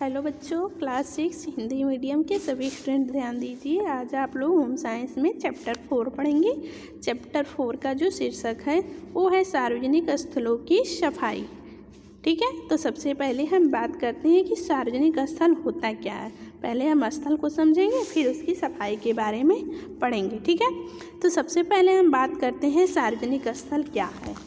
Hello बच्चों, class 6 Hindi medium के सभी स्टूडेंट ध्यान दीजिए। आज आप लोग होम साइंस में चैप्टर 4 पढ़ेंगे। चैप्टर 4 का जो शीर्षक है वो है सार्वजनिक स्थलों की सफाई। ठीक है, तो सबसे पहले हम बात करते हैं कि सार्वजनिक स्थल होता क्या है। पहले हम स्थल को समझेंगे, फिर उसकी सफाई के बारे में पढ़ेंगे। ठीक है, तो सबसे पहले हम बात करते हैं सार्वजनिक स्थल क्या है।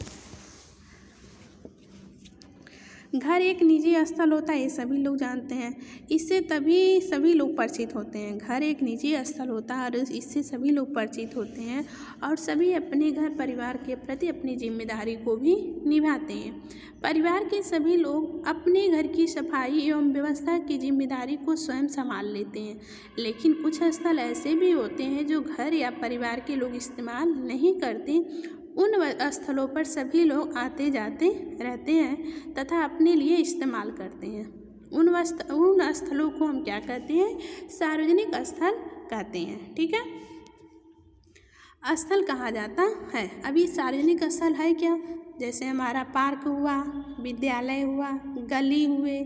घर एक निजी स्थल होता है, ये सभी लोग जानते हैं। इससे तभी सभी लोग परिचित होते हैं। घर एक निजी स्थल होता है और इससे सभी लोग परिचित होते हैं और सभी अपने घर परिवार के प्रति अपनी जिम्मेदारी को भी निभाते हैं। परिवार के सभी लोग अपने घर की सफाई एवं व्यवस्था की जिम्मेदारी को स्वयं संभाल लेते हैं। लेकिन कुछ स्थल ऐसे भी होते हैं जो घर या परिवार के लोग इस्तेमाल नहीं करते। उन स्थलों पर सभी लोग आते जाते रहते हैं तथा अपने लिए इस्तेमाल करते हैं। उन स्थलों को हम क्या कहते हैं? सार्वजनिक स्थल कहते हैं। ठीक है, स्थल कहा जाता है। अभी सार्वजनिक स्थल है क्या? जैसे हमारा पार्क हुआ, विद्यालय हुआ, गली हुए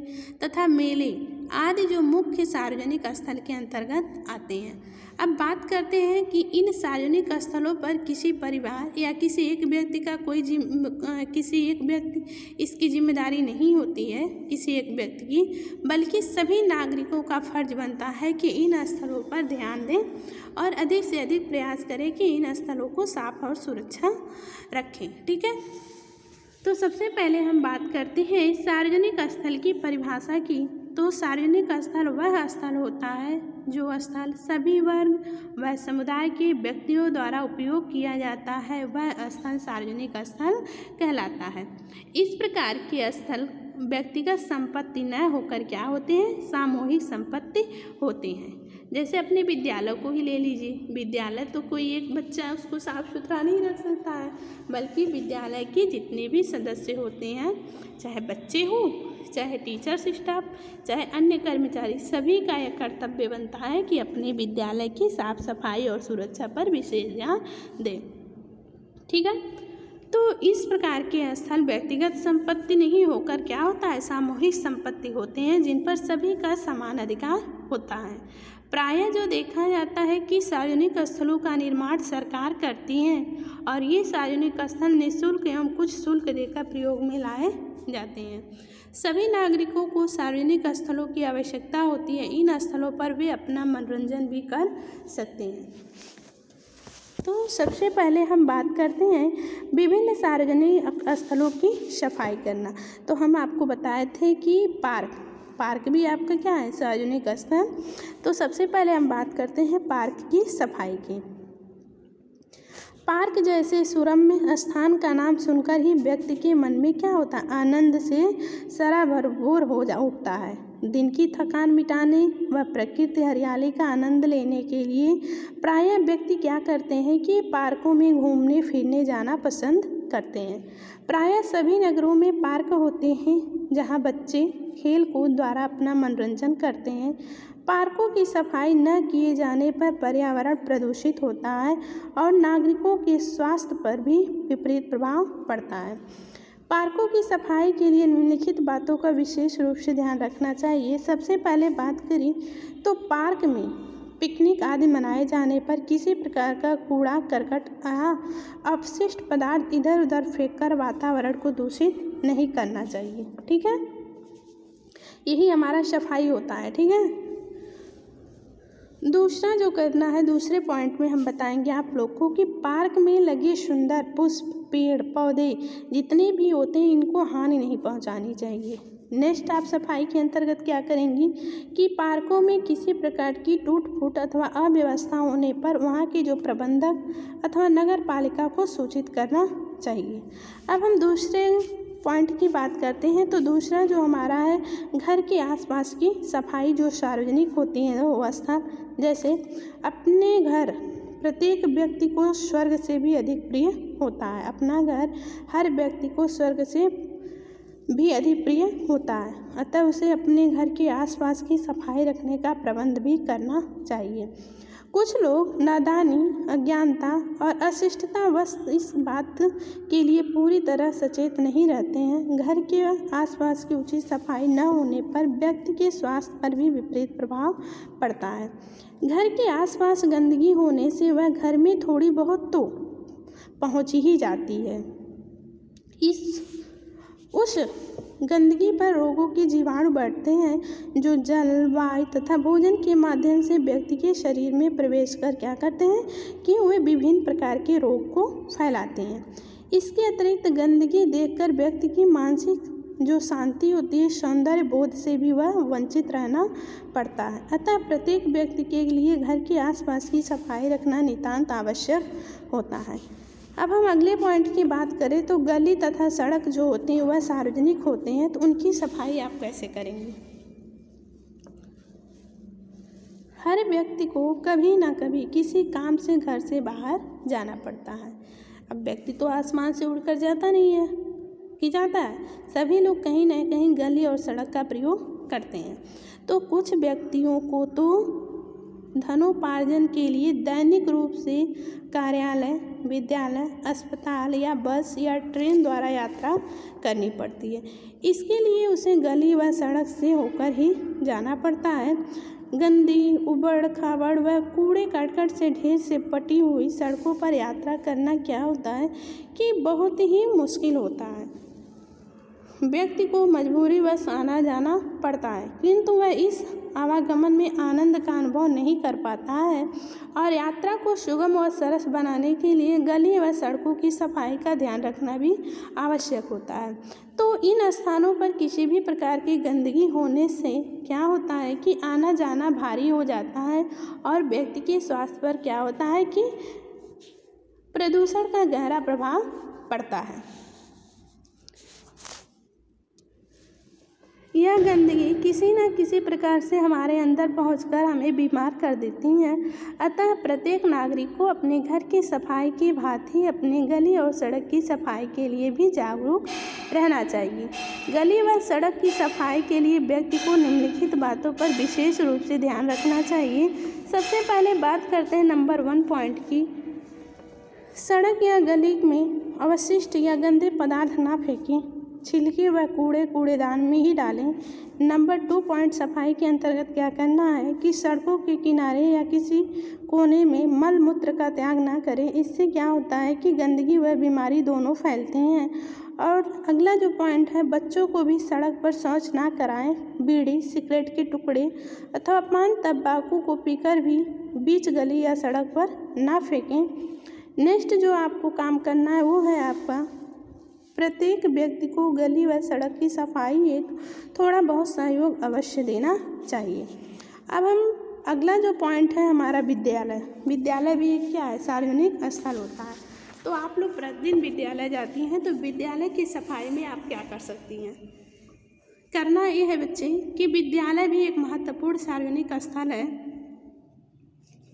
तथा मेले आदि जो मुख्य सार्वजनिक स्थल के अंतर्गत आते हैं। अब बात करते हैं कि इन सार्वजनिक स्थलों पर किसी परिवार या किसी एक व्यक्ति का इसकी जिम्मेदारी नहीं होती है, किसी एक व्यक्ति की, बल्कि सभी नागरिकों का फर्ज बनता है कि इन स्थलों पर ध्यान दें और अधिक से अधिक प्रयास करें कि इन स्थलों को साफ और सुरक्षा रखें। ठीक है, तो सबसे पहले हम बात करते हैं सार्वजनिक स्थल की परिभाषा की। तो सार्वजनिक स्थल वह स्थल होता है जो स्थल सभी वर्ग व समुदाय के व्यक्तियों द्वारा उपयोग किया जाता है, वह स्थल सार्वजनिक स्थल कहलाता है। इस प्रकार के स्थल व्यक्तिगत संपत्ति न होकर क्या होते हैं? सामूहिक संपत्ति होते हैं। जैसे अपने विद्यालय को ही ले लीजिए। विद्यालय तो कोई एक बच्चा उसको साफ सुथरा नहीं रख सकता है, बल्कि विद्यालय के जितने भी सदस्य होते हैं, चाहे बच्चे हों, चाहे टीचर्स स्टाफ, चाहे अन्य कर्मचारी, सभी का यह कर्तव्य बनता है कि अपने विद्यालय की साफ सफाई और सुरक्षा पर विशेष ध्यान दें। ठीक है, तो इस प्रकार के स्थल व्यक्तिगत संपत्ति नहीं होकर क्या होता है? सामूहिक संपत्ति होते हैं जिन पर सभी का समान अधिकार होता है। प्रायः जो देखा जाता है कि सार्वजनिक स्थलों का निर्माण सरकार करती है और ये सार्वजनिक स्थल निःशुल्क एवं कुछ शुल्क देकर प्रयोग में लाए जाते हैं। सभी नागरिकों को सार्वजनिक स्थलों की आवश्यकता होती है। इन स्थलों पर वे अपना मनोरंजन भी कर सकते हैं। तो सबसे पहले हम बात करते हैं विभिन्न सार्वजनिक स्थलों की सफाई करना। तो हम आपको बताए थे कि पार्क भी आपका क्या है? सार्वजनिक स्थल। तो सबसे पहले हम बात करते हैं पार्क की सफाई की। पार्क जैसे सुरम्य स्थान का नाम सुनकर ही व्यक्ति के मन में क्या होता है? आनंद से सराबोर हो उठता है। दिन की थकान मिटाने व प्रकृति हरियाली का आनंद लेने के लिए प्रायः व्यक्ति क्या करते हैं कि पार्कों में घूमने फिरने जाना पसंद करते हैं। प्रायः सभी नगरों में पार्क होते हैं जहां बच्चे खेल कूद द्वारा अपना मनोरंजन करते हैं। पार्कों की सफाई न किए जाने पर पर्यावरण प्रदूषित होता है और नागरिकों के स्वास्थ्य पर भी विपरीत प्रभाव पड़ता है। पार्कों की सफाई के लिए निम्नलिखित बातों का विशेष रूप से ध्यान रखना चाहिए। सबसे पहले बात करें तो पार्क में पिकनिक आदि मनाए जाने पर किसी प्रकार का कूड़ा करकट अपशिष्ट पदार्थ इधर उधर फेंककर वातावरण को दूषित नहीं करना चाहिए। ठीक है, यही हमारा सफाई होता है। ठीक है, दूसरा जो करना है, दूसरे पॉइंट में हम बताएंगे आप लोग को कि पार्क में लगे सुंदर पुष्प, पेड़ पौधे जितने भी होते हैं इनको हानि नहीं पहुंचानी चाहिए। नेक्स्ट आप सफाई के अंतर्गत क्या करेंगी कि पार्कों में किसी प्रकार की टूट फूट अथवा अव्यवस्था होने पर वहाँ के जो प्रबंधक अथवा नगर पालिका को सूचित करना चाहिए। अब हम दूसरे पॉइंट की बात करते हैं। तो दूसरा जो हमारा है घर के आसपास की सफाई जो सार्वजनिक होती है वो स्थल, जैसे अपने घर प्रत्येक व्यक्ति को स्वर्ग से भी अधिक प्रिय होता है। अपना घर हर व्यक्ति को स्वर्ग से भी अधिक प्रिय होता है, अतः उसे अपने घर के आसपास की सफाई रखने का प्रबंध भी करना चाहिए। कुछ लोग नादानी, अज्ञानता और अशिष्टतावश इस बात के लिए पूरी तरह सचेत नहीं रहते हैं। घर के आसपास की उचित सफाई न होने पर व्यक्ति के स्वास्थ्य पर भी विपरीत प्रभाव पड़ता है। घर के आसपास गंदगी होने से वह घर में थोड़ी बहुत तो पहुंच ही जाती है। उस गंदगी पर रोगों के जीवाणु बढ़ते हैं जो जल, वायु तथा भोजन के माध्यम से व्यक्ति के शरीर में प्रवेश कर क्या करते हैं कि वे विभिन्न प्रकार के रोग को फैलाते हैं। इसके अतिरिक्त गंदगी देखकर व्यक्ति की मानसिक जो शांति होती है, सौंदर्य बोध से भी वह वंचित रहना पड़ता है। अतः प्रत्येक व्यक्ति के लिए घर के आसपास की सफाई रखना नितांत आवश्यक होता है। अब हम अगले पॉइंट की बात करें तो गली तथा सड़क जो होते हैं वह सार्वजनिक होते हैं, तो उनकी सफाई आप कैसे करेंगे। हर व्यक्ति को कभी ना कभी किसी काम से घर से बाहर जाना पड़ता है। अब व्यक्ति तो आसमान से उड़कर जाता नहीं है कि जाता है, सभी लोग कहीं ना कहीं गली और सड़क का प्रयोग करते हैं। तो कुछ व्यक्तियों को तो धनोपार्जन के लिए दैनिक रूप से कार्यालय, विद्यालय, अस्पताल या बस या ट्रेन द्वारा यात्रा करनी पड़ती है। इसके लिए उसे गली व सड़क से होकर ही जाना पड़ता है। गंदी, उबड़ खाबड़ व कूड़े करकट से ढेर से पटी हुई सड़कों पर यात्रा करना क्या होता है कि बहुत ही मुश्किल होता है। व्यक्ति को मजबूरीवश आना जाना पड़ता है, किंतु वह इस आवागमन में आनंद का अनुभव नहीं कर पाता है। और यात्रा को सुगम और सरस बनाने के लिए गली व सड़कों की सफाई का ध्यान रखना भी आवश्यक होता है। तो इन स्थानों पर किसी भी प्रकार की गंदगी होने से क्या होता है कि आना जाना भारी हो जाता है और व्यक्ति के स्वास्थ्य पर क्या होता है कि प्रदूषण का गहरा प्रभाव पड़ता है। यह गंदगी किसी न किसी प्रकार से हमारे अंदर पहुंचकर हमें बीमार कर देती हैं। अतः प्रत्येक नागरिक को अपने घर की सफाई की भांति अपने गली और सड़क की सफाई के लिए भी जागरूक रहना चाहिए। गली व सड़क की सफाई के लिए व्यक्ति को निम्नलिखित बातों पर विशेष रूप से ध्यान रखना चाहिए। सबसे पहले बात करते हैं नंबर 1 पॉइंट की। सड़क या गली में अवशिष्ट या गंदे पदार्थ ना फेंकें, छिलके व कूड़ेदान में ही डालें। नंबर 2 पॉइंट सफाई के अंतर्गत क्या करना है कि सड़कों के किनारे या किसी कोने में मल मूत्र का त्याग ना करें। इससे क्या होता है कि गंदगी व बीमारी दोनों फैलते हैं। और अगला जो पॉइंट है, बच्चों को भी सड़क पर शौच ना कराएं। बीड़ी, सिगरेट के टुकड़े अथवा पान तंबाकू को पीकर भी बीच गली या सड़क पर ना फेंकें। नेक्स्ट जो आपको काम करना है वो है आपका प्रत्येक व्यक्ति को गली व सड़क की सफाई हेतु थोड़ा बहुत सहयोग अवश्य देना चाहिए। अब हम अगला जो पॉइंट है हमारा विद्यालय भी एक क्या है, सार्वजनिक स्थल होता है। तो आप लोग प्रतिदिन विद्यालय जाती हैं, तो विद्यालय की सफाई में आप क्या कर सकती हैं। करना ये है बच्चे कि विद्यालय भी एक महत्वपूर्ण सार्वजनिक स्थल है।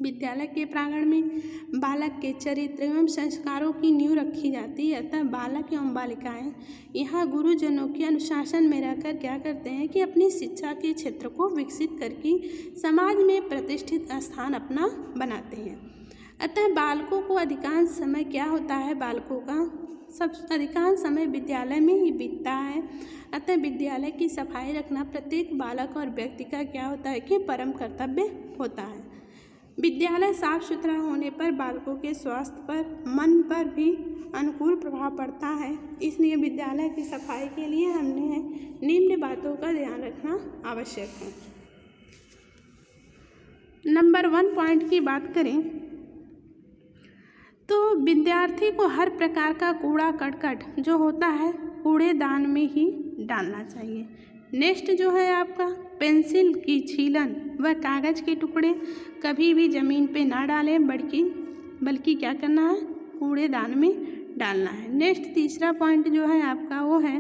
विद्यालय के प्रांगण में बालक के चरित्र एवं संस्कारों की नींव रखी जाती है। अतः बालक एवं बालिकाएं यहाँ गुरुजनों के अनुशासन में रहकर क्या करते हैं कि अपनी शिक्षा के क्षेत्र को विकसित करके समाज में प्रतिष्ठित स्थान अपना बनाते हैं। अतः बालकों को अधिकांश समय क्या होता है, बालकों का अधिकांश समय विद्यालय में ही बीतता है। अतः विद्यालय की सफाई रखना प्रत्येक बालक और व्यक्ति का क्या होता है कि परम कर्तव्य होता है। विद्यालय साफ सुथरा होने पर बालकों के स्वास्थ्य पर, मन पर भी अनुकूल प्रभाव पड़ता है। इसलिए विद्यालय की सफाई के लिए हमने निम्न बातों का ध्यान रखना आवश्यक है। नंबर 1 पॉइंट की बात करें तो विद्यार्थी को हर प्रकार का कूड़ा करकट जो होता है कूड़ेदान में ही डालना चाहिए। नेक्स्ट जो है आपका पेंसिल की छीलन व कागज़ के टुकड़े कभी भी ज़मीन पे ना डालें, बल्कि क्या करना है, कूड़ेदान में डालना है। नेक्स्ट तीसरा पॉइंट जो है आपका वो है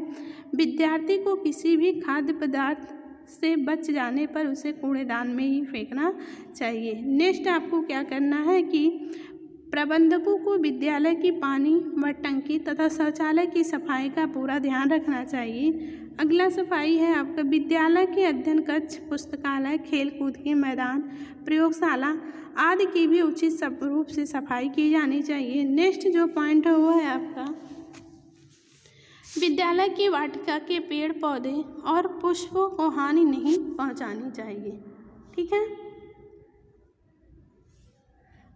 विद्यार्थी को किसी भी खाद्य पदार्थ से बच जाने पर उसे कूड़ेदान में ही फेंकना चाहिए। नेक्स्ट आपको क्या करना है कि प्रबंधकों को विद्यालय की पानी व टंकी तथा शौचालय की सफाई का पूरा ध्यान रखना चाहिए। अगला सफाई है आपका विद्यालय के अध्ययन कक्ष, पुस्तकालय, खेल कूद के मैदान, प्रयोगशाला आदि की भी उचित रूप से सफाई की जानी चाहिए। नेक्स्ट जो पॉइंट है वो है आपका विद्यालय की वाटिका के पेड़ पौधे और पुष्पों को हानि नहीं पहुंचानी चाहिए। ठीक है,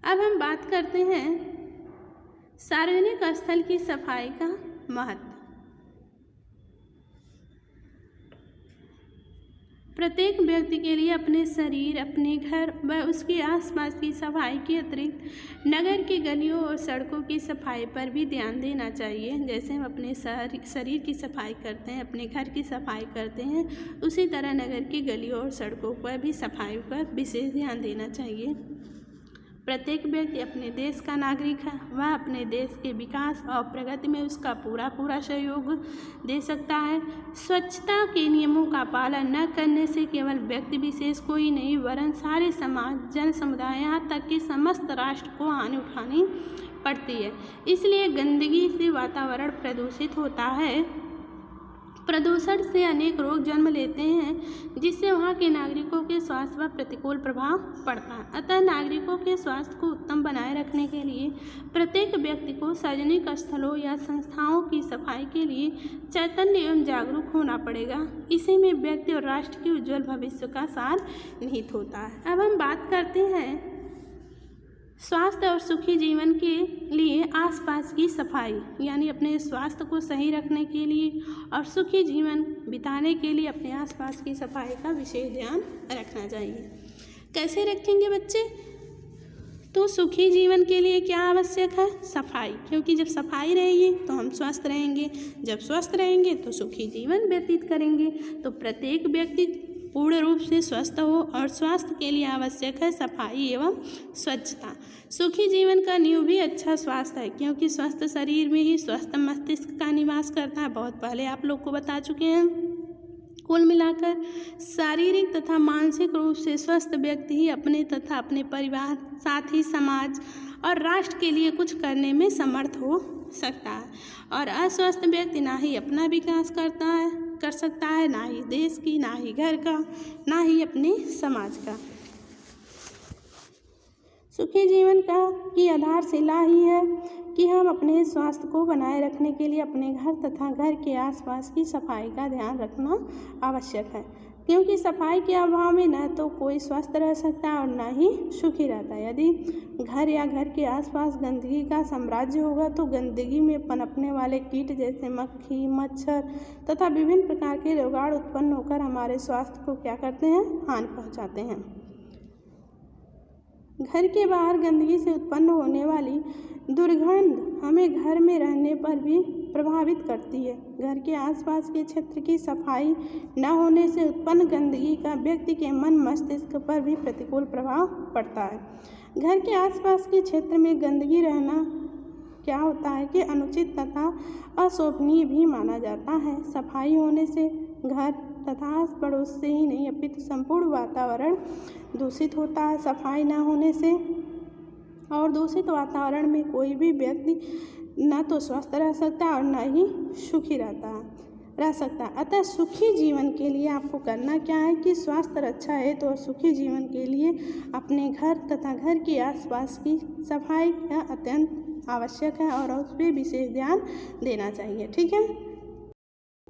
अब हम बात करते हैं सार्वजनिक स्थल की सफाई का महत्व। प्रत्येक व्यक्ति के लिए अपने शरीर, अपने घर व उसके आसपास की सफाई के अतिरिक्त नगर की गलियों और सड़कों की सफाई पर भी ध्यान देना चाहिए। जैसे हम अपने शरीर की सफाई करते हैं, अपने घर की सफाई करते हैं, उसी तरह नगर की गलियों और सड़कों पर भी सफाई पर विशेष ध्यान देना चाहिए। प्रत्येक व्यक्ति अपने देश का नागरिक है, वह अपने देश के विकास और प्रगति में उसका पूरा सहयोग दे सकता है। स्वच्छता के नियमों का पालन न करने से केवल व्यक्ति विशेष को ही नहीं वरन सारे समाज, जन समुदाय, यहाँ तक कि समस्त राष्ट्र को हानि उठानी पड़ती है। इसलिए गंदगी से वातावरण प्रदूषित होता है। प्रदूषण से अनेक रोग जन्म लेते हैं जिससे वहाँ के नागरिकों के स्वास्थ्य पर प्रतिकूल प्रभाव पड़ता है। अतः नागरिकों के स्वास्थ्य को उत्तम बनाए रखने के लिए प्रत्येक व्यक्ति को सार्वजनिक स्थलों या संस्थाओं की सफाई के लिए चैतन्य एवं जागरूक होना पड़ेगा। इसी में व्यक्ति और राष्ट्र के उज्ज्वल भविष्य का सार निहित होता है। अब हम बात करते हैं स्वास्थ्य और सुखी जीवन के लिए आसपास की सफाई, यानी अपने स्वास्थ्य को सही रखने के लिए और सुखी जीवन बिताने के लिए अपने आसपास की सफाई का विशेष ध्यान रखना चाहिए। कैसे रखेंगे बच्चे? तो सुखी जीवन के लिए क्या आवश्यक है? सफाई, क्योंकि जब सफाई रहेगी तो हम स्वस्थ रहेंगे, जब स्वस्थ रहेंगे तो सुखी जीवन व्यतीत करेंगे। तो प्रत्येक व्यक्ति पूर्ण रूप से स्वस्थ हो और स्वास्थ्य के लिए आवश्यक है सफाई एवं स्वच्छता। सुखी जीवन का नींव भी अच्छा स्वास्थ्य है, क्योंकि स्वस्थ शरीर में ही स्वस्थ मस्तिष्क का निवास करता है। बहुत पहले आप लोग को बता चुके हैं। कुल मिलाकर शारीरिक तथा मानसिक रूप से स्वस्थ व्यक्ति ही अपने तथा अपने परिवार, साथ ही समाज और राष्ट्र के लिए कुछ करने में समर्थ हो सकता है। और अस्वस्थ व्यक्ति ना ही अपना विकास कर सकता है, ना ही देश की, ना ही घर का, ना ही अपने समाज का। सुखी जीवन की आधारशिला ही है कि हम अपने स्वास्थ्य को बनाए रखने के लिए अपने घर तथा घर के आसपास की सफाई का ध्यान रखना आवश्यक है, क्योंकि सफाई के अभाव में न तो कोई स्वस्थ रह सकता है और न ही सुखी रहता है। यदि घर या घर के आसपास गंदगी का साम्राज्य होगा तो गंदगी में पनपने वाले कीट जैसे मक्खी, मच्छर तथा विभिन्न प्रकार के रोगाणु उत्पन्न होकर हमारे स्वास्थ्य को क्या करते हैं? हानि पहुंचाते हैं। घर के बाहर गंदगी से उत्पन्न होने वाली दुर्गंध हमें घर में रहने पर भी प्रभावित करती है। घर के आसपास के क्षेत्र की सफाई न होने से उत्पन्न गंदगी का व्यक्ति के मन मस्तिष्क पर भी प्रतिकूल प्रभाव पड़ता है। घर के आसपास के क्षेत्र में गंदगी रहना क्या होता है कि अनुचित तथा अशोभनीय भी माना जाता है। सफाई होने से घर तथा आस पड़ोस से ही नहीं अपितु संपूर्ण वातावरण दूषित होता है। सफाई न होने से और दूषित वातावरण में कोई भी व्यक्ति न तो स्वस्थ रह सकता है और न ही सुखी रह सकता है। अतः सुखी जीवन के लिए आपको करना क्या है कि स्वास्थ्य रक्षा हेतु और सुखी जीवन के लिए अपने घर तथा घर के आसपास की सफाई का अत्यंत आवश्यक है और उस पर विशेष ध्यान देना चाहिए। ठीक है।